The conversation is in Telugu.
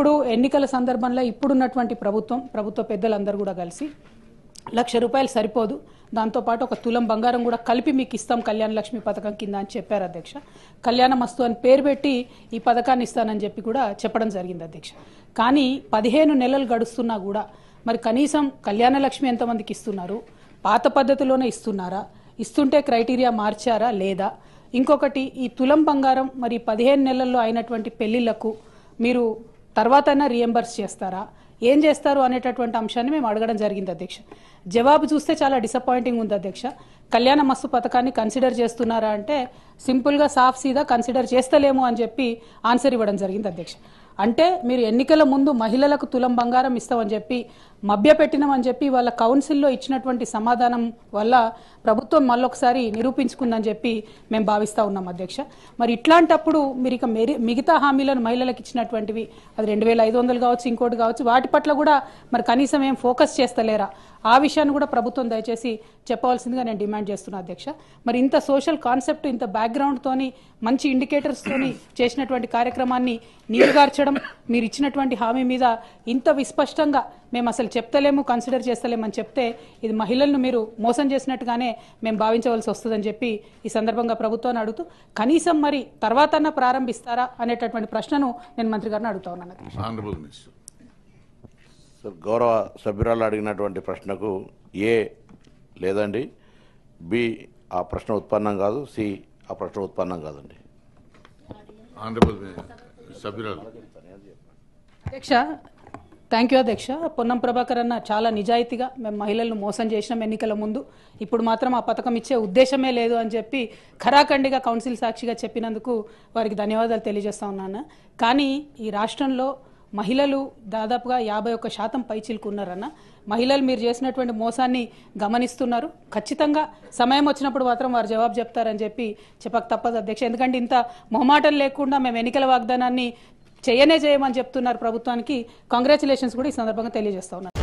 ఇప్పుడు ఎన్నికల సందర్భంలో ఇప్పుడున్నటువంటి ప్రభుత్వ పెద్దలందరూ కూడా కలిసి ₹1,00,000 సరిపోదు, దాంతోపాటు ఒక తులం బంగారం కూడా కలిపి మీకు ఇస్తాం కళ్యాణ లక్ష్మి పథకం కింద అని చెప్పారు అధ్యక్ష. కళ్యాణ మస్తు అని పేరు పెట్టి ఈ పథకాన్ని ఇస్తానని చెప్పి కూడా చెప్పడం జరిగింది అధ్యక్ష. కానీ 15 నెలలు గడుస్తున్నా కూడా మరి కనీసం కళ్యాణ లక్ష్మి ఎంతమందికి ఇస్తున్నారు, పాత పద్ధతిలోనే ఇస్తున్నారా, ఇస్తుంటే క్రైటీరియా మార్చారా లేదా, ఇంకొకటి ఈ తులం బంగారం మరి 15 నెలల్లో అయినటువంటి పెళ్లిళ్లకు మీరు తర్వాతైనా రీఎంబర్స్ చేస్తారా, ఏం చేస్తారు అనేటటువంటి అంశాన్ని మేము అడగడం జరిగింది అధ్యక్ష. జవాబు చూస్తే చాలా డిసప్పాయింటింగ్ ఉంది అధ్యక్ష. కళ్యాణ మస్తు పథకాన్ని కన్సిడర్ చేస్తున్నారా అంటే సింపుల్గా సాఫ్ సీదా కన్సిడర్ చేస్తలేము అని చెప్పి ఆన్సర్ ఇవ్వడం జరిగింది అధ్యక్ష. అంటే మీరు ఎన్నికల ముందు మహిళలకు తులం బంగారం ఇస్తామని చెప్పి మభ్యపెట్టినామని చెప్పి వాళ్ళ కౌన్సిల్లో ఇచ్చినటువంటి సమాధానం వల్ల ప్రభుత్వం మళ్ళొకసారి నిరూపించుకుందని చెప్పి మేము భావిస్తూ ఉన్నాం అధ్యక్ష. మరి ఇట్లాంటప్పుడు మీరు ఇక మిగతా హామీలను మహిళలకు ఇచ్చినటువంటివి అది 2,500 కావచ్చు, ఇంకోటి కావచ్చు, వాటి పట్ల కూడా మరి కనీసం ఏం ఫోకస్ చేస్తలేరా, ఆ విషయాన్ని కూడా ప్రభుత్వం దయచేసి చెప్పవలసిందిగా నేను డిమాండ్ చేస్తున్నా అధ్యక్ష. మరి ఇంత సోషల్ కాన్సెప్ట్, ఇంత బ్యాక్గ్రౌండ్తోని మంచి ఇండికేటర్స్తోని చేసినటువంటి కార్యక్రమాన్ని నీరుగార్చడం, మీరు ఇచ్చినటువంటి హామీ మీద ఇంత విస్పష్టంగా మేము అసలు చెప్తలేము, కన్సిడర్ చేస్తలేమని చెప్తే ఇది మహిళలను మీరు మోసం చేసినట్టుగానే మేము భావించవలసి వస్తుందని చెప్పి ఈ సందర్భంగా ప్రభుత్వాన్ని అడుగుతూ కనీసం మరి తర్వాతన్నా ప్రారంభిస్తారా అనేటటువంటి ప్రశ్నను నేను మంత్రి గారిని అడుగుతా ఉన్నాను. గౌరవ సభ్యురాలు అడిగినటువంటి ప్రశ్నకు ఏ లేదండి, బి ఆ ప్రశ్న ఉత్పన్నం కాదు, సి ఆ ప్రశ్న ఉత్పన్నం కాదండి. అధ్యక్ష, థ్యాంక్ యూ అధ్యక్ష. పొన్నం ప్రభాకర్ అన్న చాలా నిజాయితీగా మేము మహిళలను మోసం చేసినాం ఎన్నికల ముందు, ఇప్పుడు మాత్రం ఆ పథకం ఇచ్చే ఉద్దేశమే లేదు అని చెప్పి ఖరాఖండిగా కౌన్సిల్ సాక్షిగా చెప్పినందుకు వారికి ధన్యవాదాలు తెలియజేస్తా ఉన్నాను. కానీ ఈ రాష్ట్రంలో మహిళలు దాదాపుగా 51% పైచిలుకున్నారన్న. మహిళలు మీరు చేసినటువంటి మోసాన్ని గమనిస్తున్నారు. ఖచ్చితంగా సమయం వచ్చినప్పుడు మాత్రం వారు జవాబు చెప్తారని చెప్పి చెప్పక తప్పదు అధ్యక్ష. ఎందుకంటే ఇంత మొహమాటం లేకుండా మేము ఎన్నికల వాగ్దానాన్ని చేయమని చెప్తున్నారు ప్రభుత్వానికి. కంగ్రాచులేషన్స్ కూడా ఈ సందర్భంగా తెలియజేస్తా ఉన్నారు.